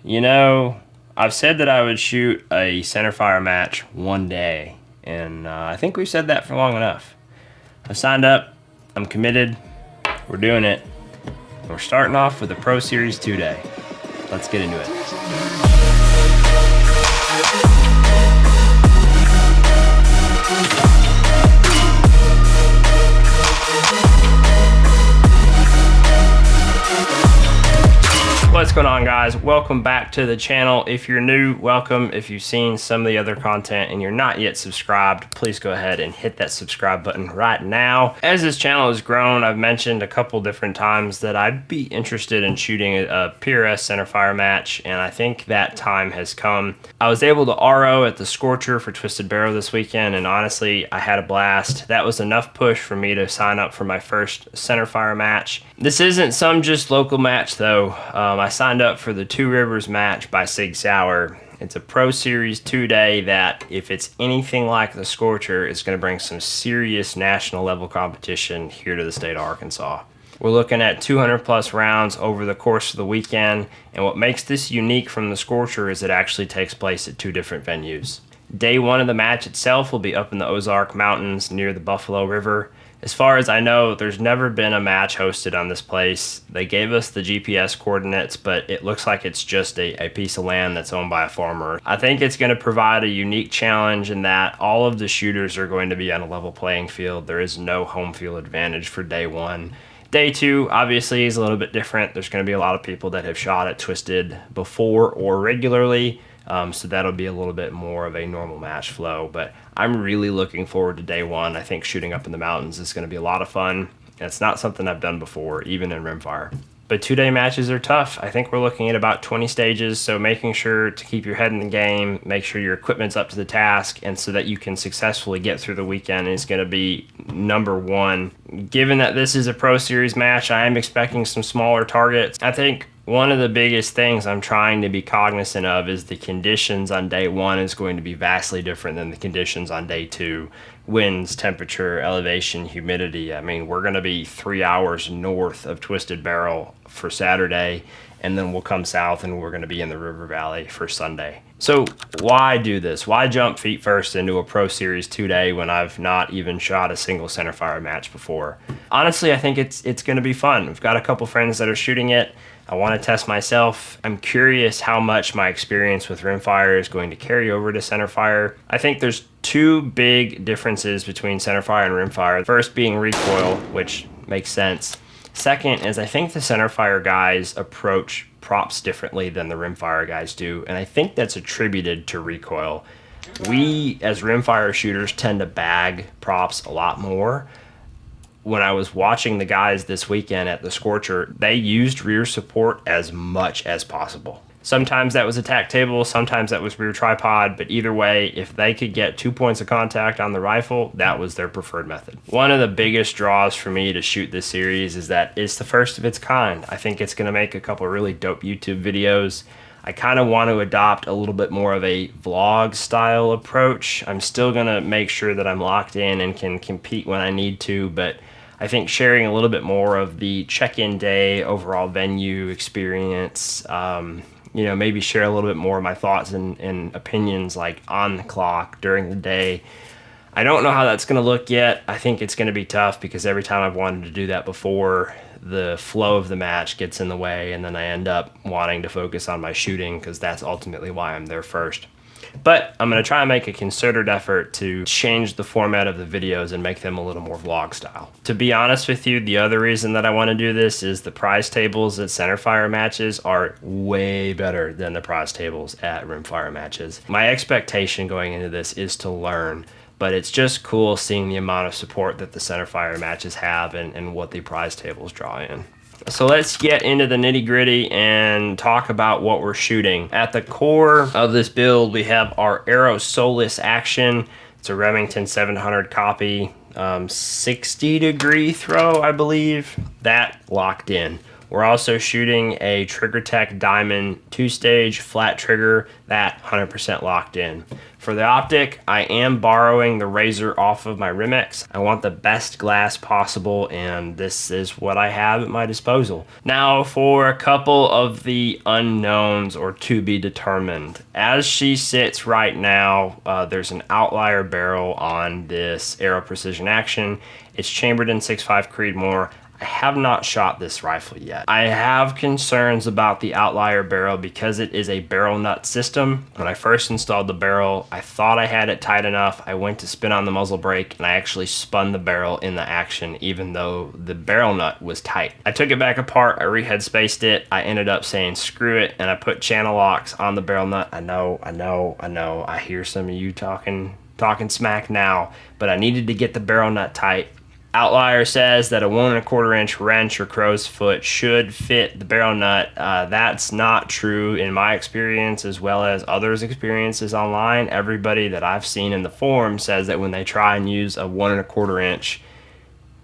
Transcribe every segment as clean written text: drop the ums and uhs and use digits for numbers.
You know, I've said that I would shoot a Centerfire match one day, and I think we've said that for long enough. I signed up, I'm committed, we're doing it. We're starting off with a Pro Series 2 day. Let's get into it. What's going on, guys? Welcome back to the channel. If you're new, welcome. If you've seen some of the other content and you're not yet subscribed, please go ahead and hit that subscribe button right now. As this channel has grown, I've mentioned a couple different times that I'd be interested in shooting a PRS Centerfire match, and I think that time has come. I was able to RO at the Scorcher for Twisted Barrel this weekend, and honestly, I had a blast. That was enough push for me to sign up for my first Centerfire match. This isn't some just local match, though. I signed up for the Two Rivers match by Sig Sauer. It's a Pro Series 2 day that, if it's anything like the Scorcher, is going to bring some serious national level competition here to the state of Arkansas. We're looking at 200 plus rounds over the course of the weekend, and what makes this unique from the Scorcher is it actually takes place at two different venues. Day one of the match itself will be up in the Ozark Mountains near the Buffalo River. As far as I know, there's never been a match hosted on this place. They gave us the GPS coordinates, but it looks like it's just a piece of land that's owned by a farmer. I think it's going to provide a unique challenge in that all of the shooters are going to be on a level playing field. There is no home field advantage for day one. Day two, obviously, is a little bit different. There's going to be a lot of people that have shot at Twisted before or regularly. So that'll be a little bit more of a normal match flow, but I'm really looking forward to day one. I think shooting up in the mountains is going to be a lot of fun. And it's not something I've done before, even in rimfire. But 2 day matches are tough. I think we're looking at about 20 stages, so making sure to keep your head in the game, make sure your equipment's up to the task, and so that you can successfully get through the weekend is going to be number one. Given that this is a Pro Series match, I am expecting some smaller targets. I think one of the biggest things I'm trying to be cognizant of is the conditions on day one is going to be vastly different than the conditions on day two. Winds, temperature, elevation, humidity. I mean, we're going to be 3 hours north of Twisted Barrel for Saturday, and then we'll come south and we're going to be in the River Valley for Sunday. So why do this? Why jump feet first into a Pro Series 2 day when I've not even shot a single Centerfire match before? Honestly, I think it's going to be fun. We've got a couple friends that are shooting it. I want to test myself. I'm curious how much my experience with rimfire is going to carry over to Centerfire. I think there's two big differences between Centerfire and rimfire. First being recoil, which makes sense. Second is I think the Centerfire guys approach props differently than the rimfire guys do, and I think that's attributed to recoil. We, as rimfire shooters, tend to bag props a lot more. When I was watching the guys this weekend at the Scorcher, they used rear support as much as possible. Sometimes that was a tack table, sometimes that was rear tripod, but either way, if they could get 2 points of contact on the rifle, that was their preferred method. One of the biggest draws for me to shoot this series is that it's the first of its kind. I think it's going to make a couple really dope YouTube videos. I kind of want to adopt a little bit more of a vlog style approach. I'm still going to make sure that I'm locked in and can compete when I need to, but I think sharing a little bit more of the check-in day, overall venue experience, maybe share a little bit more of my thoughts and opinions like on the clock during the day. I don't know how that's going to look yet. I think it's going to be tough because every time I've wanted to do that before, the flow of the match gets in the way, and then I end up wanting to focus on my shooting because that's ultimately why I'm there first. But I'm going to try and make a concerted effort to change the format of the videos and make them a little more vlog style. To be honest with you, the other reason that I want to do this is the prize tables at Centerfire matches are way better than the prize tables at rimfire matches. My expectation going into this is to learn, but it's just cool seeing the amount of support that the Centerfire matches have and what the prize tables draw in. So let's get into the nitty gritty and talk about what we're shooting. At the core of this build, we have our Aero Solus Action. It's a Remington 700 copy, 60 degree throw, I believe. That locked in. We're also shooting a Trigger Tech Diamond 2-stage flat trigger, that 100% locked in. For the optic, I am borrowing the razor off of my Rimex. I want the best glass possible, and this is what I have at my disposal. Now for a couple of the unknowns or to be determined. As she sits right now, there's an outlier barrel on this Aero Precision Action. It's chambered in 6.5 Creedmoor. I have not shot this rifle yet. I have concerns about the outlier barrel because it is a barrel nut system. When I first installed the barrel, I thought I had it tight enough. I went to spin on the muzzle brake and I actually spun the barrel in the action even though the barrel nut was tight. I took it back apart, I rehead spaced it. I ended up saying screw it and I put channel locks on the barrel nut. I know. I hear some of you talking smack now, but I needed to get the barrel nut tight. Outlier says that a 1 1/4 inch wrench or crow's foot should fit the barrel nut. That's not true in my experience as well as others' experiences online. Everybody that I've seen in the forum says that when they try and use a 1 1/4 inch,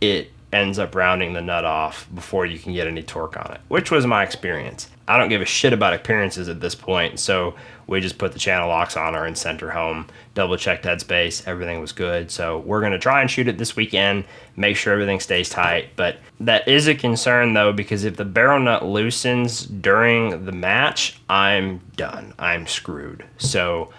it ends up rounding the nut off before you can get any torque on it, which was my experience. I don't give a shit about appearances at this point, so we just put the channel locks on her and sent her home, double checked headspace, everything was good. So we're gonna try and shoot it this weekend, make sure everything stays tight. But that is a concern though, because if the barrel nut loosens during the match, I'm done, I'm screwed. So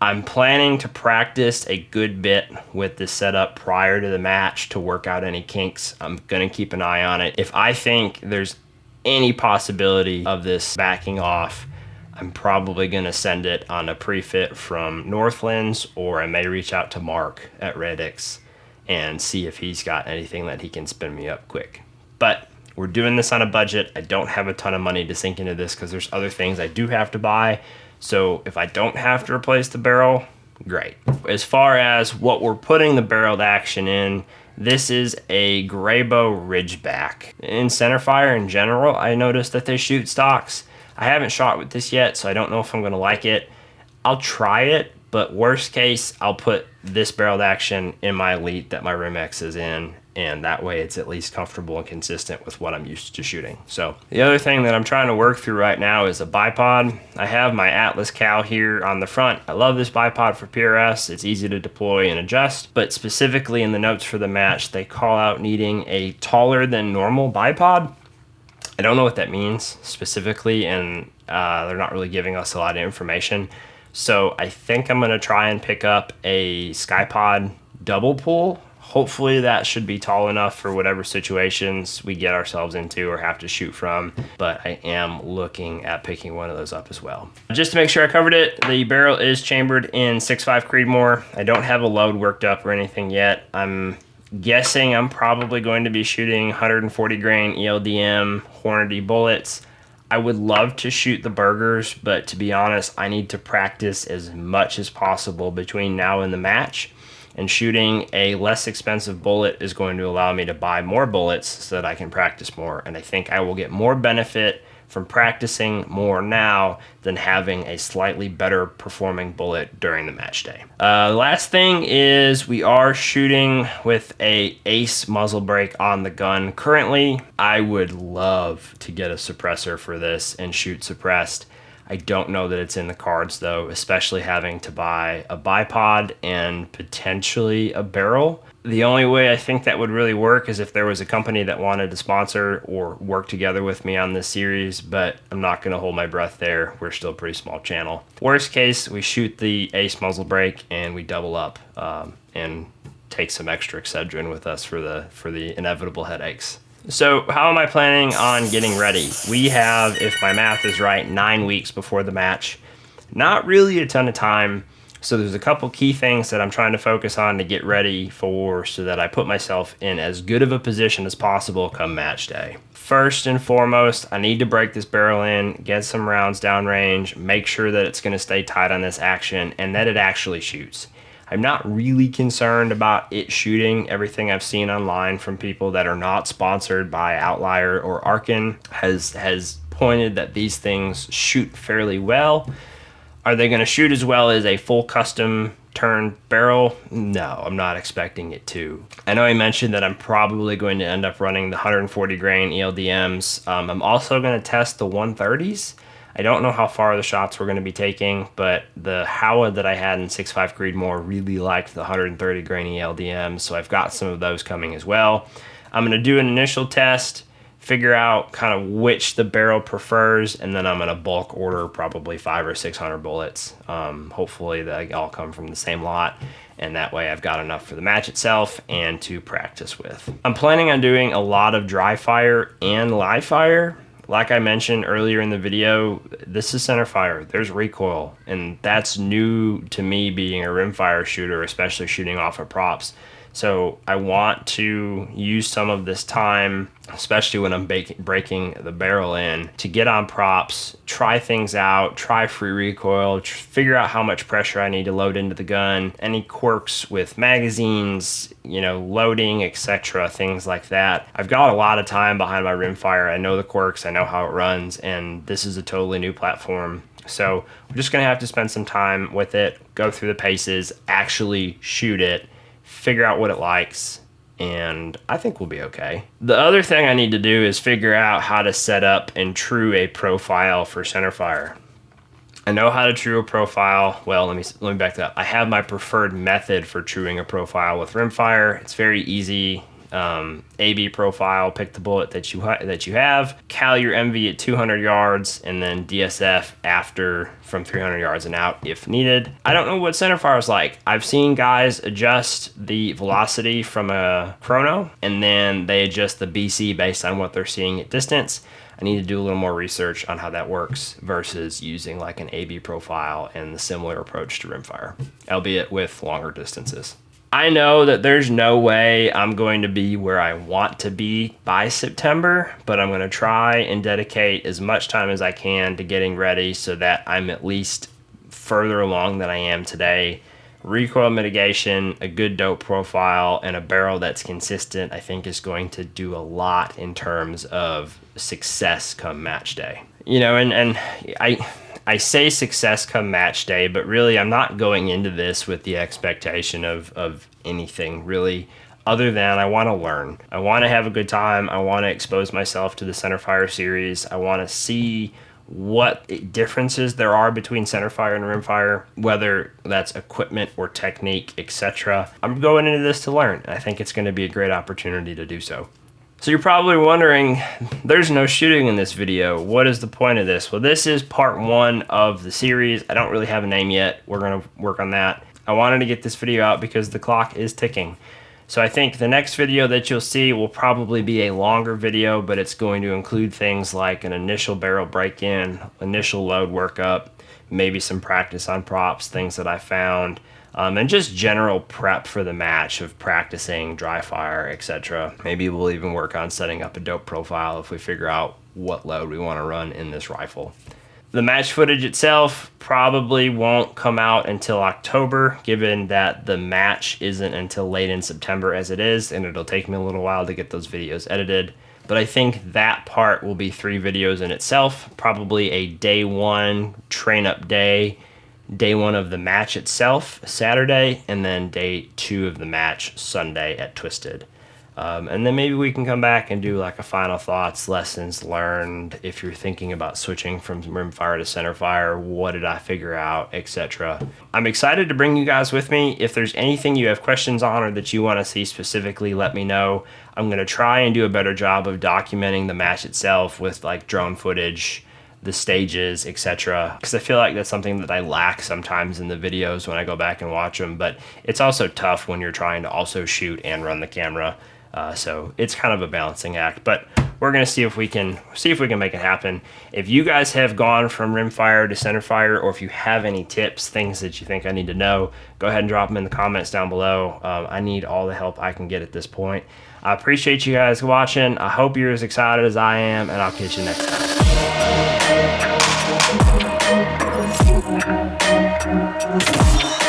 I'm planning to practice a good bit with this setup prior to the match to work out any kinks. I'm gonna keep an eye on it. If I think there's any possibility of this backing off, I'm probably gonna send it on a pre-fit from Northlands, or I may reach out to Mark at Redix and see if he's got anything that he can spin me up quick. But we're doing this on a budget. I don't have a ton of money to sink into this because there's other things I do have to buy. So if I don't have to replace the barrel, great. As far as what we're putting the barreled action in, this is a Graybow Ridgeback. In Centerfire in general, I noticed that they shoot stocks. I haven't shot with this yet, so I don't know if I'm gonna like it. I'll try it, but worst case, I'll put this barreled action in my Elite that my Rimex is in, and that way it's at least comfortable and consistent with what I'm used to shooting. So the other thing that I'm trying to work through right now is a bipod. I have my Atlas cow here on the front. I love this bipod for PRS. It's easy to deploy and adjust, but specifically in the notes for the match, they call out needing a taller than normal bipod. I don't know what that means specifically, and they're not really giving us a lot of information. So I think I'm gonna try and pick up a SkyPod double pull. Hopefully that should be tall enough for whatever situations we get ourselves into or have to shoot from, but I am looking at picking one of those up as well. Just to make sure I covered it, the barrel is chambered in 6.5 Creedmoor. I don't have a load worked up or anything yet. I'm guessing I'm probably going to be shooting 140 grain ELDM Hornady bullets. I would love to shoot the burgers, but to be honest, I need to practice as much as possible between now and the match. And shooting a less expensive bullet is going to allow me to buy more bullets so that I can practice more. And I think I will get more benefit from practicing more now than having a slightly better performing bullet during the match day. Last thing is we are shooting with a Ace muzzle brake on the gun. Currently, I would love to get a suppressor for this and shoot suppressed. I don't know that it's in the cards though, especially having to buy a bipod and potentially a barrel. The only way I think that would really work is if there was a company that wanted to sponsor or work together with me on this series, but I'm not gonna hold my breath there. We're still a pretty small channel. Worst case, we shoot the Ace muzzle brake and we double up and take some extra Excedrin with us for the inevitable headaches. So how am I planning on getting ready? We have, if my math is right, 9 weeks before the match. Not really a ton of time. So there's a couple key things that I'm trying to focus on to get ready for so that I put myself in as good of a position as possible come match day. First and foremost, I need to break this barrel in, get some rounds downrange, make sure that it's gonna stay tight on this action and that it actually shoots. I'm not really concerned about it shooting. Everything I've seen online from people that are not sponsored by Outlier or Arkin has pointed that these things shoot fairly well. Are they gonna shoot as well as a full custom turn barrel? No, I'm not expecting it to. I know I mentioned that I'm probably going to end up running the 140 grain ELDMs. I'm also going to test the 130s. I don't know how far the shots we're going to be taking, but the Howa that I had in 6.5 Creedmoor really liked the 130 grain ELDMs, so I've got some of those coming as well. I'm going to do an initial test, figure out kind of which the barrel prefers, and then I'm going to bulk order probably 500 or 600 bullets. Hopefully they all come from the same lot, and that way I've got enough for the match itself and to practice with. I'm planning on doing a lot of dry fire and live fire. Like I mentioned earlier in the video, this is Centerfire. There's recoil, and that's new to me being a rimfire shooter, especially shooting off of props. So I want to use some of this time, especially when I'm breaking the barrel in, to get on props, try things out, try free recoil, figure out how much pressure I need to load into the gun, any quirks with magazines, you know, loading, etc., things like that. I've got a lot of time behind my rimfire. I know the quirks, I know how it runs, and this is a totally new platform. So we're just gonna have to spend some time with it, go through the paces, actually shoot it, figure out what it likes, and I think we'll be okay. The other thing I need to do is figure out how to set up and true a profile for Centerfire. I know how to true a profile. Well, let me back that up. I have my preferred method for truing a profile with rimfire. It's very easy. AB profile, pick the bullet that you have, cal your MV at 200 yards, and then DSF after from 300 yards and out if needed. I don't know what Centerfire is like. I've seen guys adjust the velocity from a chrono, and then they adjust the BC based on what they're seeing at distance. I need to do a little more research on how that works versus using like an AB profile and the similar approach to rimfire, albeit with longer distances. I know that there's no way I'm going to be where I want to be by September, but I'm going to try and dedicate as much time as I can to getting ready so that I'm at least further along than I am today. Recoil mitigation, a good dope profile, and a barrel that's consistent, I think is going to do a lot in terms of success come match day. You know, and I say success come match day, but really I'm not going into this with the expectation of anything really other than I want to learn. I want to have a good time. I want to expose myself to the Centerfire series. I want to see what differences there are between Centerfire and rimfire, whether that's equipment or technique, etc. I'm going into this to learn. I think it's going to be a great opportunity to do so. So you're probably wondering, there's no shooting in this video. What is the point of this? Well, this is part one of the series. I don't really have a name yet. We're gonna work on that. I wanted to get this video out because the clock is ticking. So I think the next video that you'll see will probably be a longer video, but it's going to include things like an initial barrel break-in, initial load workup, maybe some practice on props, things that I found, and just general prep for the match of practicing dry fire, etc. Maybe we'll even work on setting up a dope profile if we figure out what load we want to run in this rifle. The match footage itself probably won't come out until October, given that the match isn't until late in September as it is, and it'll take me a little while to get those videos edited. But I think that part will be 3 videos in itself, probably a day 1 train up day, day 1 of the match itself, Saturday, and then day 2 of the match, Sunday at Twisted. And then maybe we can come back and do like a final thoughts, lessons learned, if you're thinking about switching from rimfire to centerfire, what did I figure out, etc. I'm excited to bring you guys with me. If there's anything you have questions on or that you want to see specifically, let me know. I'm going to try and do a better job of documenting the match itself with like drone footage, the stages, etc. Because I feel like that's something that I lack sometimes in the videos when I go back and watch them, but it's also tough when you're trying to also shoot and run the camera. So it's kind of a balancing act, but we're gonna see if we can make it happen. If you guys have gone from rimfire to centerfire, or if you have any tips, things that you think I need to know, go ahead and drop them in the comments down below. I need all the help I can get at this point. I appreciate you guys watching. I hope you're as excited as I am, and I'll catch you next time.